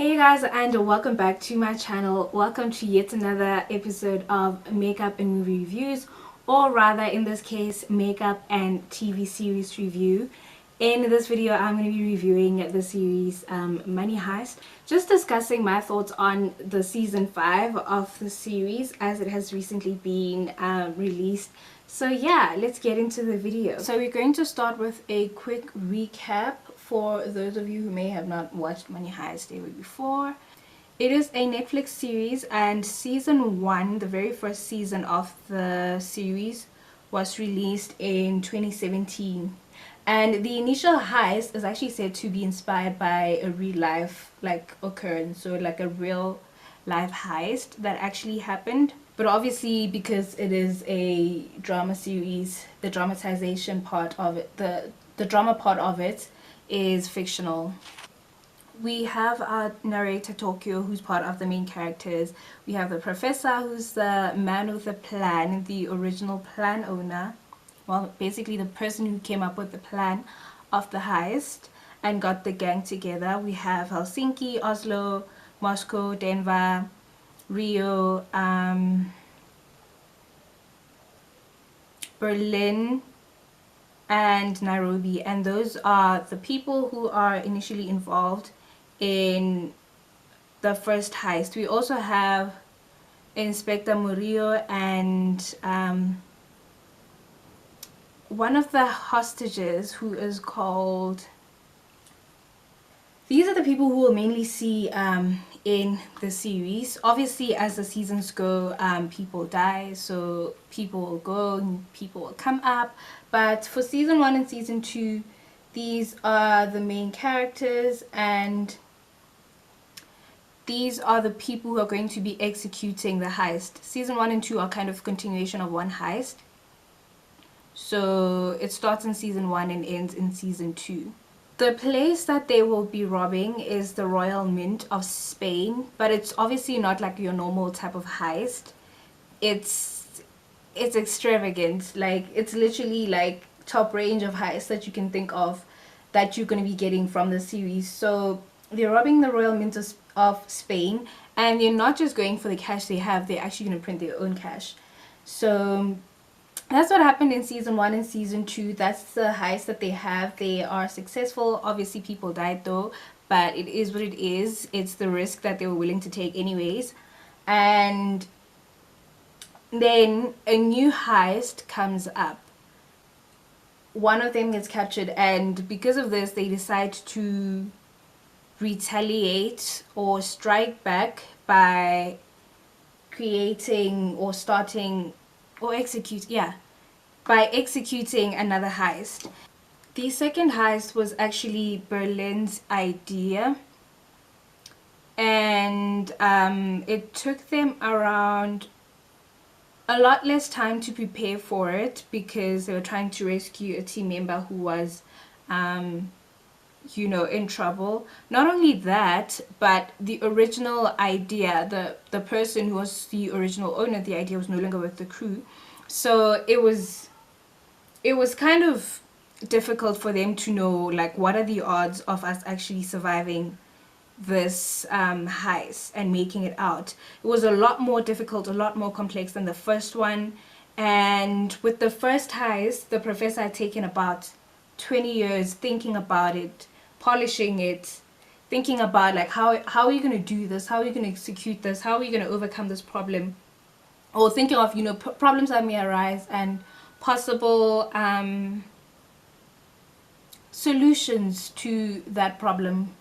Hey guys, and welcome back to my channel. Welcome to yet another episode of makeup and movie reviews, or rather in this case makeup and TV series review. In this video I'm going to be reviewing the series Money Heist, just discussing my thoughts on the season 5 of the series as it has recently been released. So yeah, let's get into the video. So we're going to start with a quick recap for those of you who may have not watched Money Heist ever before. It is a Netflix series, and season 1, the very first season of the series, was released in 2017. And the initial heist is actually said to be inspired by a real life occurrence, so like a real life heist that actually happened. But obviously, because it is a drama series, the dramatization part of it, the drama part of it is fictional. We have our narrator Tokyo, who's part of the main characters. We have the professor, who's the man with the plan, the original plan owner. Well, basically the person who came up with the plan of the heist and got the gang together. We have Helsinki, Oslo, Moscow, Denver, Rio, Berlin, and Nairobi, and those are the people who are initially involved in the first heist. We also have Inspector Murillo and one of the hostages, who is called... These are the people who we'll mainly see in the series. Obviously, as the seasons go, people die, so people will go and people will come up. But for season 1 and season 2, these are the main characters, and these are the people who are going to be executing the heist. Season 1 and 2 are kind of continuation of one heist. So it starts in season 1 and ends in season 2. The place that they will be robbing is the Royal Mint of Spain, but it's obviously not like your normal type of heist. It's extravagant. Like, it's literally like top range of heists that you can think of that you're going to be getting from the series. So they're robbing the Royal Mint of Spain, and they're not just going for the cash they have, they're actually going to print their own cash. So that's what happened in season 1 and season 2. That's the heist that they have. They are successful. Obviously people died though, but it is what it is. It's the risk that they were willing to take anyways. And then a new heist comes up. One of them gets captured, and because of this they decide to retaliate or strike back by creating or starting or by executing another heist. The second heist was actually Berlin's idea, and it took them around a lot less time to prepare for it because they were trying to rescue a team member who was in trouble. Not only that, but the original idea, the person who was the original owner of the idea was no longer with the crew. So it was kind of difficult for them to know, like, what are the odds of us actually surviving this heist and making it out. It was a lot more difficult, a lot more complex than the first one. And with the first heist, the professor had taken about 20 years thinking about it, polishing it, thinking about like how are you going to do this, how are you going to execute this, how are you going to overcome this problem, or thinking of problems that may arise and possible solutions to that problem.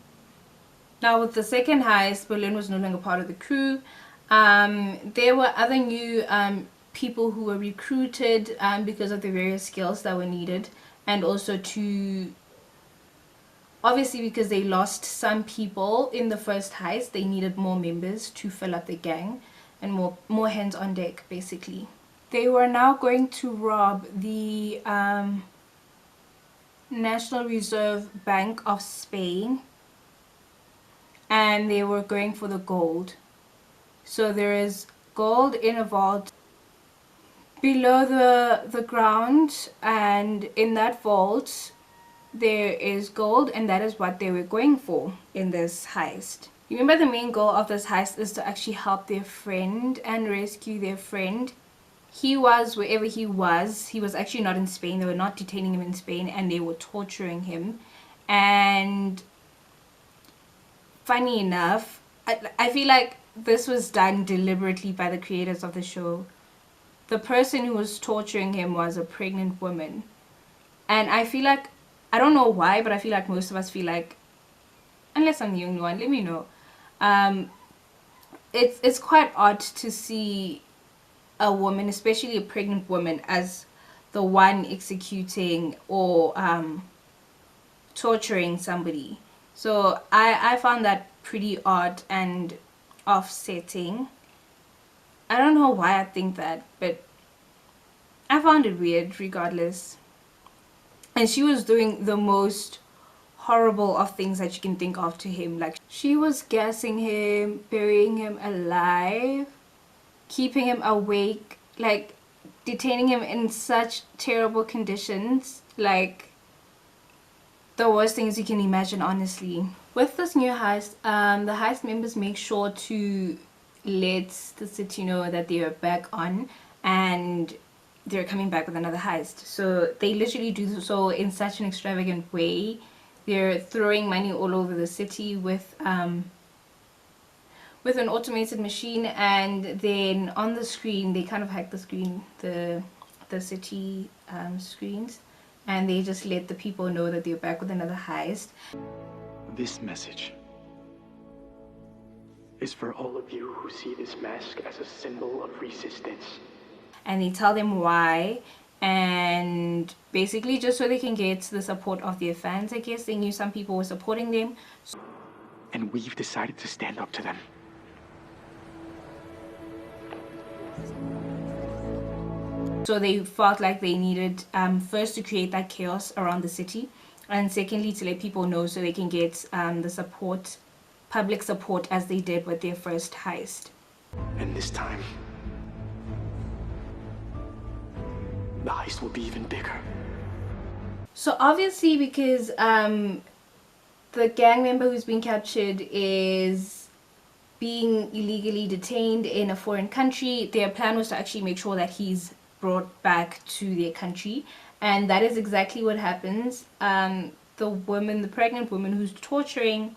Now with the second heist, Berlin was no longer part of the crew. There were other new people who were recruited because of the various skills that were needed, and also obviously because they lost some people in the first heist, they needed more members to fill up the gang and more hands on deck basically. They were now going to rob the National Reserve Bank of Spain, and they were going for the gold. So there is gold in a vault below the ground, and in that vault there is gold, and that is what they were going for in this heist. Remember, the main goal of this heist is to actually help their friend and rescue their friend. He was wherever he was. He was actually not in Spain. They were not detaining him in Spain, and they were torturing him. And funny enough, I feel like this was done deliberately by the creators of the show. The person who was torturing him was a pregnant woman. And I feel like, I don't know why, but I feel like most of us feel like, unless I'm the only one, let me know. It's quite odd to see a woman, especially a pregnant woman, as the one executing or torturing somebody. So I found that pretty odd and offsetting. I don't know why I think that, but I found it weird regardless. And she was doing the most horrible of things that you can think of to him. Like, she was gassing him, burying him alive, keeping him awake, like detaining him in such terrible conditions, like the worst things you can imagine, honestly. With this new heist, the heist members make sure to let the city know that they are back on and they're coming back with another heist. So they literally do so in such an extravagant way. They're throwing money all over the city with an automated machine, and then on the screen they kind of hack the screen, the city screens, and they just let the people know that they're back with another heist. This message is for all of you who see this mask as a symbol of resistance. And they tell them why, and basically just so they can get the support of their fans. I guess they knew some people were supporting them, and we've decided to stand up to them. So they felt like they needed first to create that chaos around the city, and secondly to let people know so they can get the support, public support, as they did with their first heist. And this time, the heist will be even bigger. So obviously, because the gang member who's been captured is being illegally detained in a foreign country, their plan was to actually make sure that he's brought back to their country, and that is exactly what happens. The pregnant woman who's torturing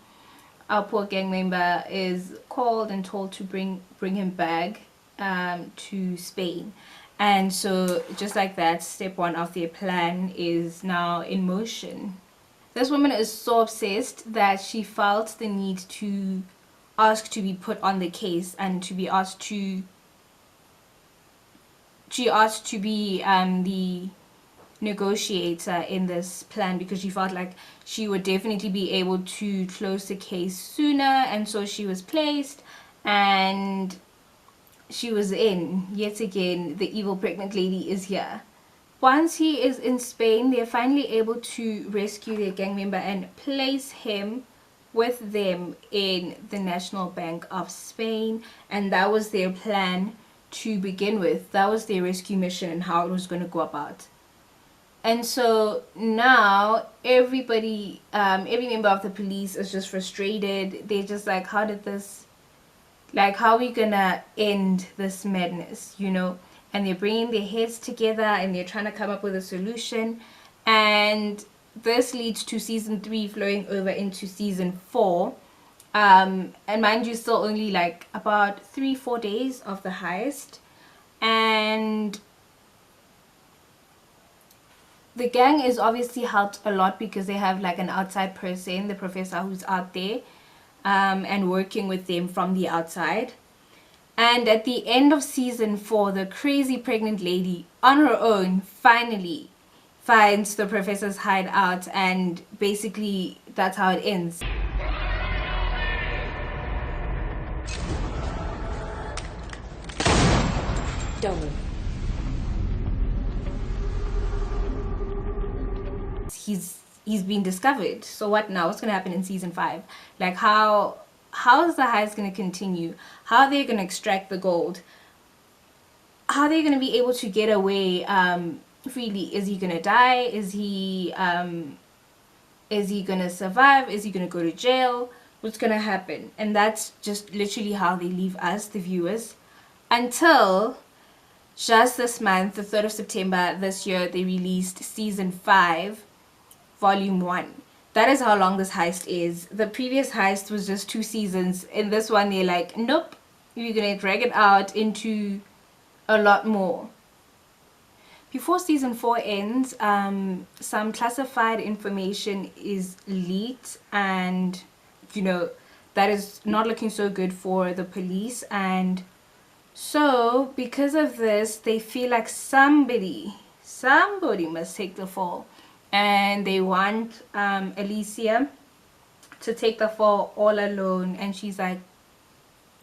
our poor gang member is called and told to bring him back to Spain. And so just like that, step one of their plan is now in motion. This woman is so obsessed that she felt the need to ask to be put on the case and to be asked to be the negotiator in this plan, because she felt like she would definitely be able to close the case sooner. And so she was placed, and she was in. Yet again, the evil pregnant lady is here. Once he is in Spain, they're finally able to rescue their gang member and place him with them in the National Bank of Spain. And that was their plan to begin with. That was their rescue mission and how it was going to go about. And so now everybody, every member of the police is just frustrated. They're just like, how are we gonna end this madness, you know? And they're bringing their heads together and they're trying to come up with a solution. And this leads to season 3 flowing over into season 4. And mind you, still only like about 3-4 days of the heist. And the gang is obviously helped a lot because they have like an outside person, the professor, who's out there and working with them from the outside. And at the end of season 4, the crazy pregnant lady on her own finally finds the professor's hideout, and basically that's how it ends. Don't move. He's been discovered. So what now? What's gonna happen in season 5? Like, how is the heist gonna continue? How are they gonna extract the gold? How are they gonna be able to get away freely? Is he gonna die? Is he gonna survive? Is he gonna go to jail? what's gonna happen. And that's just literally how they leave us, the viewers, until just this month, the 3rd of September this year, they released season 5, volume 1. That is how long this heist is. The previous heist was just 2 seasons. In this one, they're like, nope, we're gonna drag it out into a lot more. Before season 4 ends, some classified information is leaked, and you know, that is not looking so good for the police. And so because of this, they feel like somebody must take the fall, and they want Alicia to take the fall all alone. And she's like,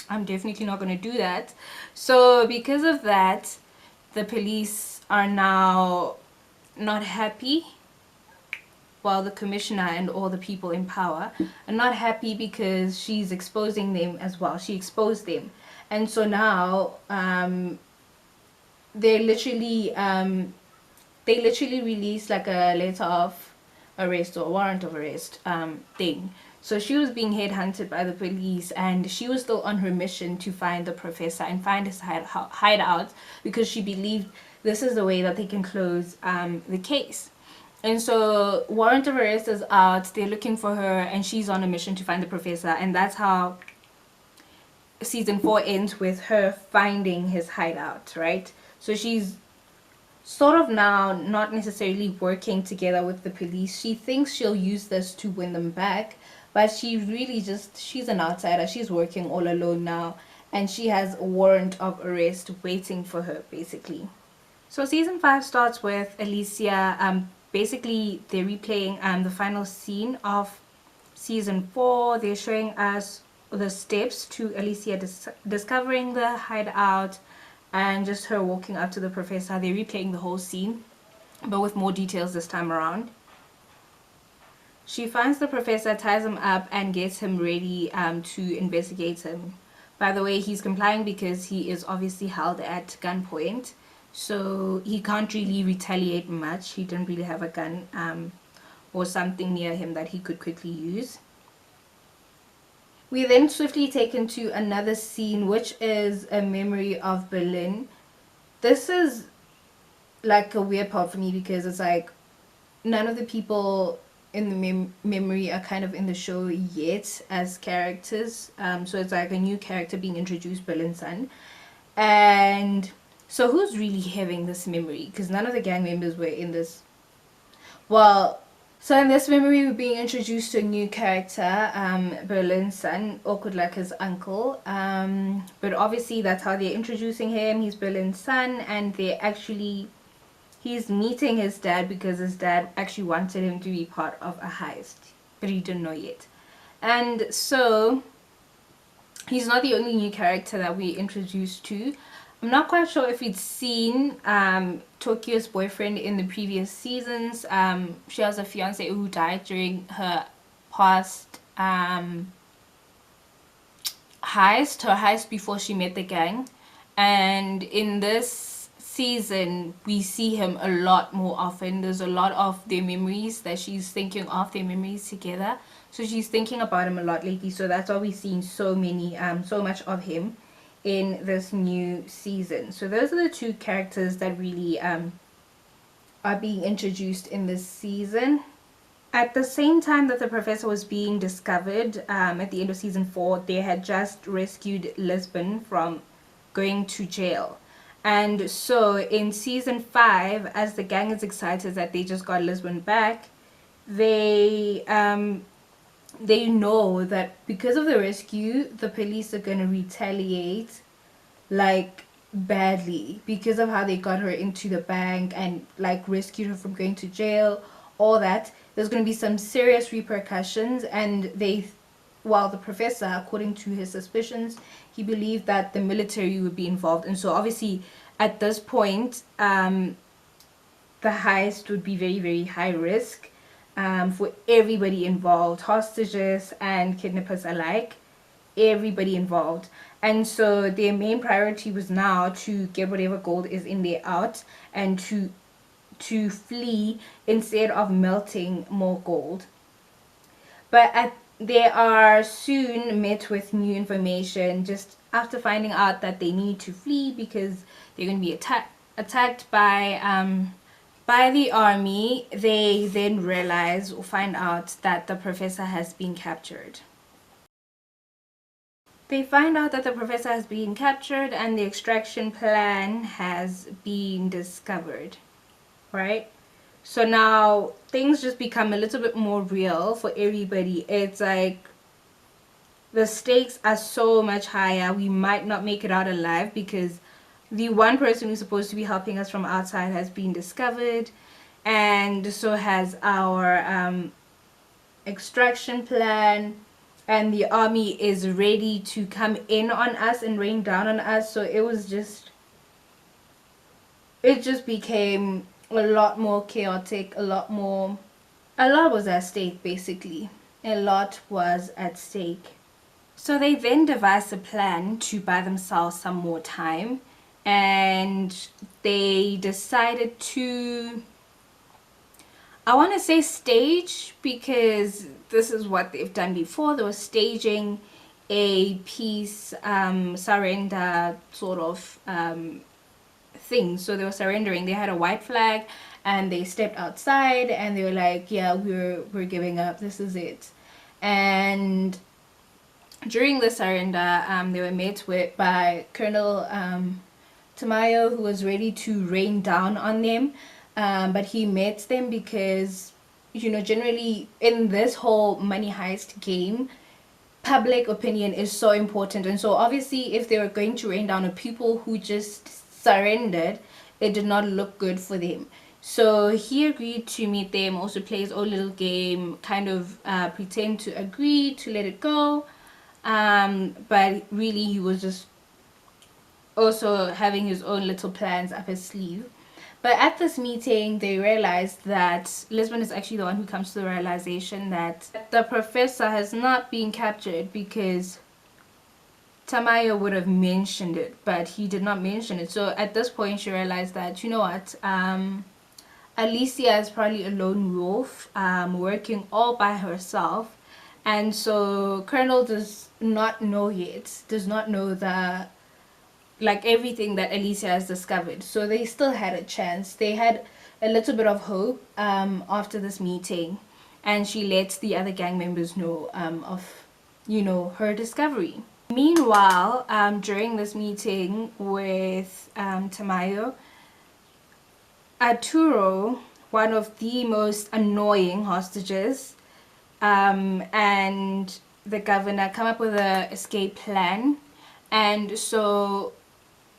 I'm definitely not going to do that. So because of that, the police are now not happy. Well, the commissioner and all the people in power are not happy because she's exposing them as well. She exposed them. And so now they literally released like a letter of arrest or warrant of arrest thing. So she was being headhunted by the police, and she was still on her mission to find the professor and find his hideout, because she believed this is the way that they can close the case. And so warrant of arrest is out, they're looking for her, and she's on a mission to find the professor. And that's how season 4 ends, with her finding his hideout, right? So she's sort of now not necessarily working together with the police. She thinks she'll use this to win them back, but she really just, she's an outsider. She's working all alone now, and she has a warrant of arrest waiting for her, basically. So season 5 starts with Alicia. Basically, they're replaying the final scene of season 4. They're showing us the steps to Alicia discovering the hideout, and just her walking up to the professor. They're replaying the whole scene, but with more details this time around. She finds the professor, ties him up, and gets him ready to investigate him. By the way, he's complying because he is obviously held at gunpoint, so he can't really retaliate much. He didn't really have a gun or something near him that he could quickly use. We then swiftly taken to another scene, which is a memory of Berlin. This is like a weird part for me, because it's like none of the people in the memory are kind of in the show yet as characters. So it's like a new character being introduced, Berlin's son. And so who's really having this memory? Because none of the gang members were in this. Well, so in this memory, we're being introduced to a new character, Berlin's son, awkward like his uncle. But obviously that's how they're introducing him. He's Berlin's son, and he's meeting his dad because his dad actually wanted him to be part of a heist, but he didn't know yet. And so he's not the only new character that we introduced to. I'm not quite sure if we'd seen Tokyo's boyfriend in the previous seasons. She has a fiance who died during her past heist before she met the gang. And in this season, we see him a lot more often. There's a lot of their memories that she's thinking of, their memories together. So she's thinking about him a lot lately. So that's why we've seen so much of him in this new season. So those are the two characters that really are being introduced in this season. At the same time that the professor was being discovered, at the end of season 4, they had just rescued Lisbon from going to jail. And so in season 5, as the gang is excited that they just got Lisbon back, they know that because of the rescue, the police are going to retaliate like badly because of how they got her into the bank and like rescued her from going to jail, all that. There's going to be some serious repercussions. And the professor, according to his suspicions, he believed that the military would be involved. And so obviously at this point, the heist would be very, very high risk for everybody involved, hostages and kidnappers alike, everybody involved. And so their main priority was now to get whatever gold is in there out, and to flee instead of melting more gold. But they are soon met with new information just after finding out that they need to flee because they're going to be attacked by the army. They then realize or find out that the professor has been captured. They find out that the professor has been captured and the extraction plan has been discovered, right? So now things just become a little bit more real for everybody. It's like the stakes are so much higher. We might not make it out alive because the one person who's supposed to be helping us from outside has been discovered, and so has our extraction plan, and the army is ready to come in on us and rain down on us. So it just became a lot more chaotic, a lot was at stake. Basically a lot was at stake. So they then devised a plan to buy themselves some more time, and they decided to, I want to say stage, because this is what they've done before. They were staging a peace surrender sort of thing. So they were surrendering. They had a white flag and they stepped outside and they were like, yeah, we're giving up, this is it. And during the surrender, they were met by Colonel Tamayo, who was ready to rain down on them. But he met them because, you know, generally in this whole money heist game, public opinion is so important. And so obviously if they were going to rain down on people who just surrendered, it did not look good for them. So he agreed to meet them, also play his own little game, kind of pretend to agree to let it go. But really he was just also having his own little plans up his sleeve. But at this meeting, they realized that Lisbon is actually the one who comes to the realization that the professor has not been captured, because Tamayo would have mentioned it, but he did not mention it. So at this point, she realized that, you know what, Alicia is probably a lone wolf, working all by herself. And so Colonel does not know yet, does not know the, like, everything that Alicia has discovered. So they still had a chance. They had a little bit of hope after this meeting, and she let the other gang members know of, you know, her discovery. Meanwhile, during this meeting with Tamayo, Arturo, one of the most annoying hostages, and the governor come up with a escape plan. And so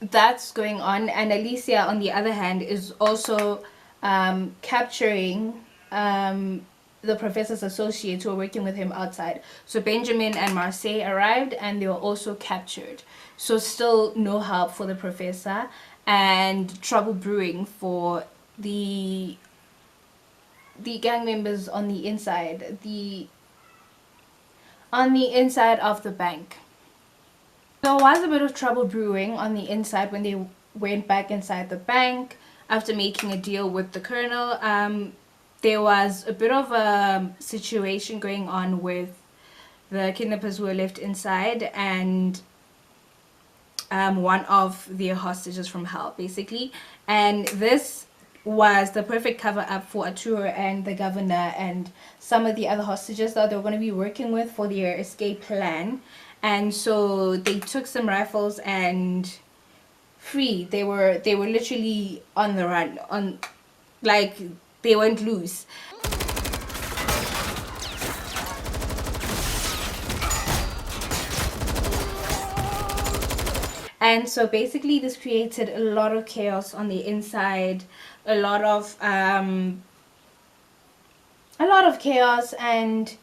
that's going on, and Alicia on the other hand is also capturing the professor's associates who are working with him outside. So Benjamin and Marseille arrived and they were also captured. So still no help for the professor, and trouble brewing for the gang members on the inside, on the inside of the bank. There was a bit of trouble brewing on the inside when they went back inside the bank after making a deal with the colonel. There was a bit of a situation going on with the kidnappers who were left inside and one of their hostages from hell, basically. And this was the perfect cover up for Arturo and the governor and some of the other hostages that they were going to be working with for their escape plan. And so they took some rifles and free. They were literally on the run, on, like, they went loose. And so basically this created a lot of chaos on the inside, a lot of chaos, and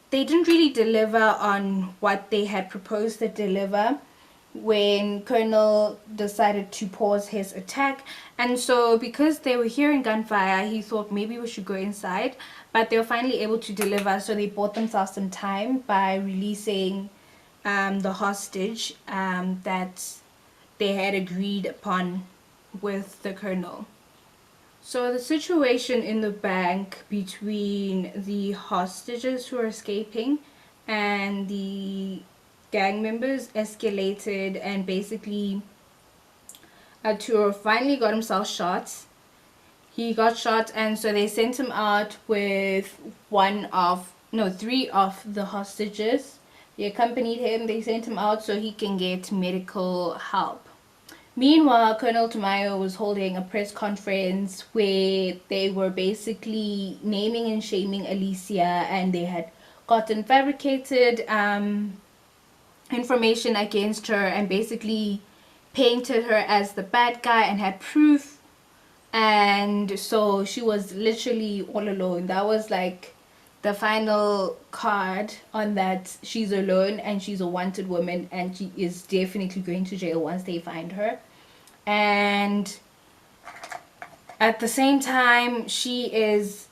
they didn't really deliver on what they had proposed to deliver when Colonel decided to pause his attack. And so because they were hearing gunfire, he thought maybe we should go inside, but they were finally able to deliver. So they bought themselves some time by releasing the hostage that they had agreed upon with the colonel. So the situation in the bank between the hostages who are escaping and the gang members escalated, and basically Arturo finally got himself shot. He got shot, and so they sent him out with three of the hostages. They accompanied him. They sent him out so he can get medical help. Meanwhile, Colonel Tamayo was holding a press conference where they were basically naming and shaming Alicia, and they had gotten fabricated information against her and basically painted her as the bad guy and had proof. And so she was literally all alone. That was like the final card on that. She's alone and she's a wanted woman, and she is definitely going to jail once they find her. And at the same time she is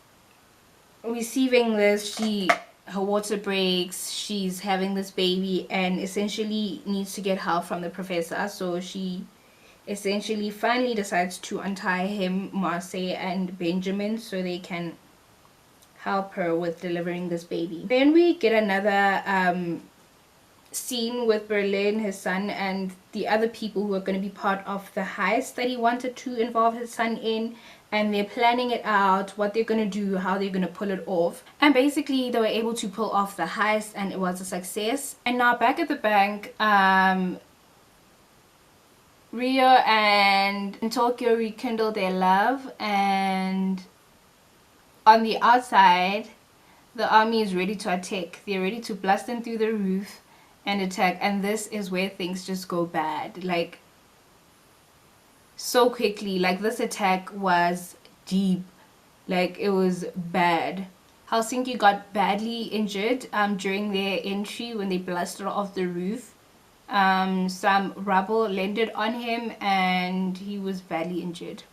receiving this, her water breaks, she's having this baby, and essentially needs to get help from the professor. So she essentially finally decides to untie him, Marseille and Benjamin, so they can help her with delivering this baby. Then we get another scene with Berlin, his son, and the other people who are going to be part of the heist that he wanted to involve his son in, and they're planning it out, what they're going to do, how they're going to pull it off. And basically they were able to pull off the heist, and it was a success. And now back at the bank, Rio and Tokyo rekindle their love, and on the outside the army is ready to attack. They're ready to blast in through the roof and attack, and this is where things just go bad, like so quickly. Like this attack was deep, like it was bad. Helsinki got badly injured during their entry when they blasted off the roof. Some rubble landed on him and he was badly injured.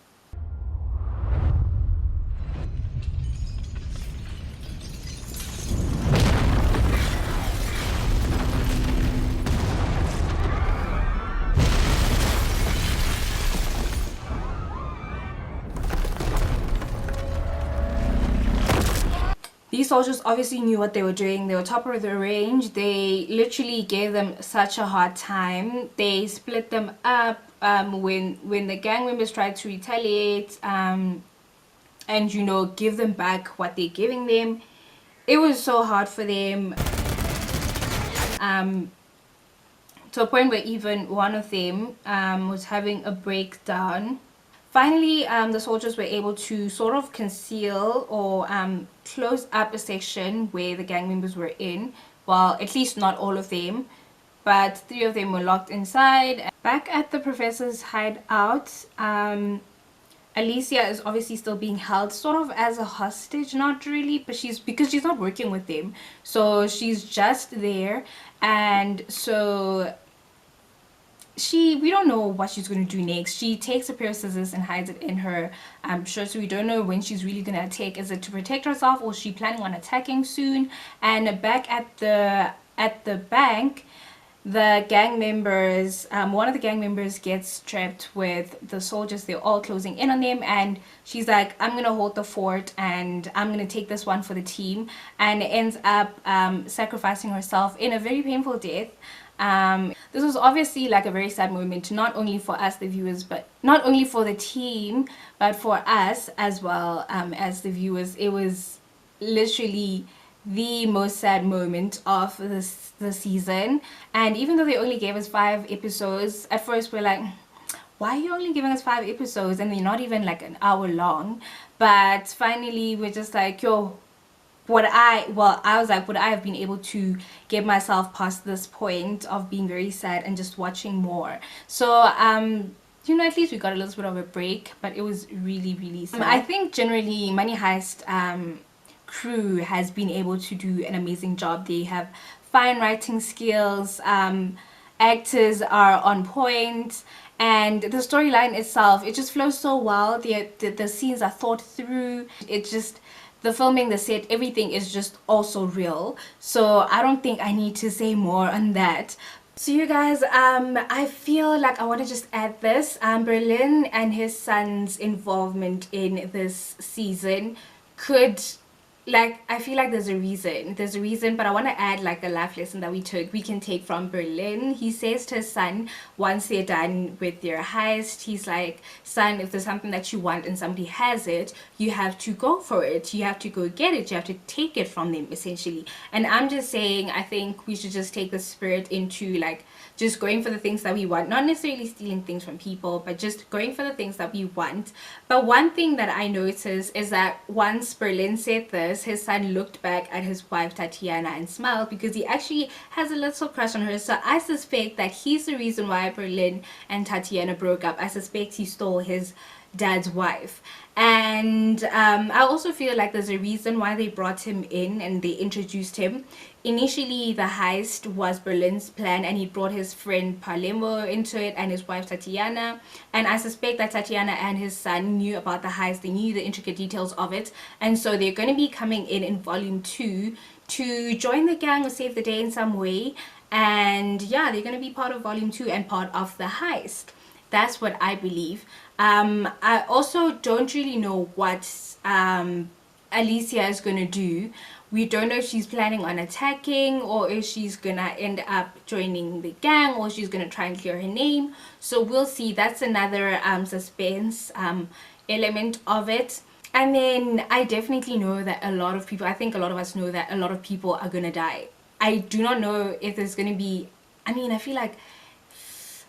These soldiers obviously knew what they were doing. They were top of the range. They literally gave them such a hard time. They split them up when the gang members tried to retaliate and give them back what they're giving them. It was so hard for them, to a point where even one of them was having a breakdown. Finally, the soldiers were able to sort of conceal or close up a section where the gang members were in. Well, at least not all of them, but 3 of them were locked inside. Back at the professor's hideout, Alicia is obviously still being held sort of as a hostage, not really, but because she's not working with them, so she's just there. And so we don't know what she's going to do next. She takes a pair of scissors and hides it in her shirt, so we don't know when she's really going to attack. Is it to protect herself, or is she planning on attacking soon? And back at the bank, the gang members, one of the gang members gets trapped with the soldiers. They're all closing in on them, and she's like, I'm gonna hold the fort and I'm gonna take this one for the team, and ends up sacrificing herself in a very painful death. This was obviously like a very sad moment, not only for us the viewers, but not only for the team, but for us as well, as the viewers. It was literally the most sad moment of the season. And even though they only gave us 5 episodes, at first we're like, why are you only giving us 5 episodes and they're not even like an hour long? But finally we're just like, yo, I was like, would I have been able to get myself past this point of being very sad and just watching more? So at least we got a little bit of a break, but it was really, really sad. I think generally Money Heist crew has been able to do an amazing job. They have fine writing skills, actors are on point, and the storyline itself, it just flows so well. The scenes are thought through. The filming, the set, everything is just also real. So I don't think I need to say more on that. So you guys, I feel like I want to just add this. Berlin and his son's involvement in this season could like, I feel like there's a reason, but I want to add like a life lesson that we can take from Berlin. He says to his son, once they're done with their heist, he's like, son, if there's something that you want and somebody has it, you have to go for it, you have to go get it, you have to take it from them, essentially. And I'm just saying, I think we should just take the spirit into like just going for the things that we want, not necessarily stealing things from people, but just going for the things that we want. But one thing that I noticed is that once Berlin said this, his son looked back at his wife Tatiana and smiled, because he actually has a little crush on her. So I suspect that he's the reason why Berlin and Tatiana broke up. I suspect he stole his dad's wife. And I also feel like there's a reason why they brought him in and they introduced him. Initially, the heist was Berlin's plan, and he brought his friend Palermo into it and his wife Tatiana. And I suspect that Tatiana and his son knew about the heist, they knew the intricate details of it, and so they're going to be coming in volume 2 to join the gang or save the day in some way. And yeah, they're going to be part of volume 2 and part of the heist. That's what I believe. I also don't really know what Alicia is gonna do. We don't know if she's planning on attacking, or if she's gonna end up joining the gang, or she's gonna try and clear her name. So we'll see. That's another suspense element of it. And then I definitely know that a lot of people, I think a lot of us know that a lot of people are gonna die. I do not know if there's gonna be, I mean, I feel like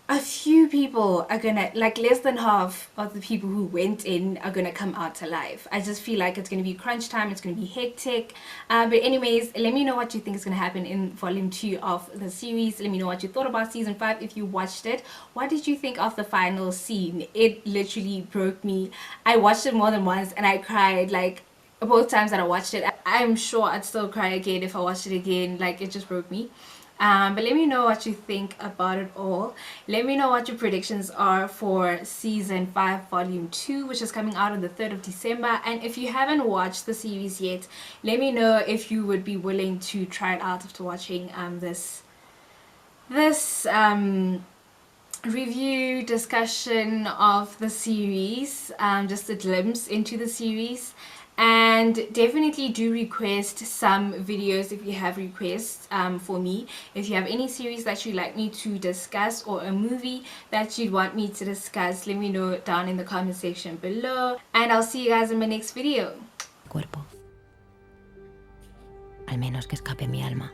a few people are gonna, like less than half of the people who went in are gonna come out alive. I just feel like it's gonna be crunch time, it's gonna be hectic. But anyways, let me know what you think is gonna happen in volume 2 of the series. Let me know what you thought about season 5 if you watched it. What did you think of the final scene? It literally broke me. I watched it more than once and I cried like both times that I watched it. I'm sure I'd still cry again if I watched it again. Like, it just broke me. But let me know what you think about it all. Let me know what your predictions are for season 5 volume 2, which is coming out on the 3rd of December. And if you haven't watched the series yet, let me know if you would be willing to try it out after watching this review discussion of the series, just a glimpse into the series. And definitely do request some videos if you have requests for me. If you have any series that you'd like me to discuss, or a movie that you'd want me to discuss, let me know down in the comment section below. And I'll see you guys in my next video. Cuerpo. Al menos que escape mi alma.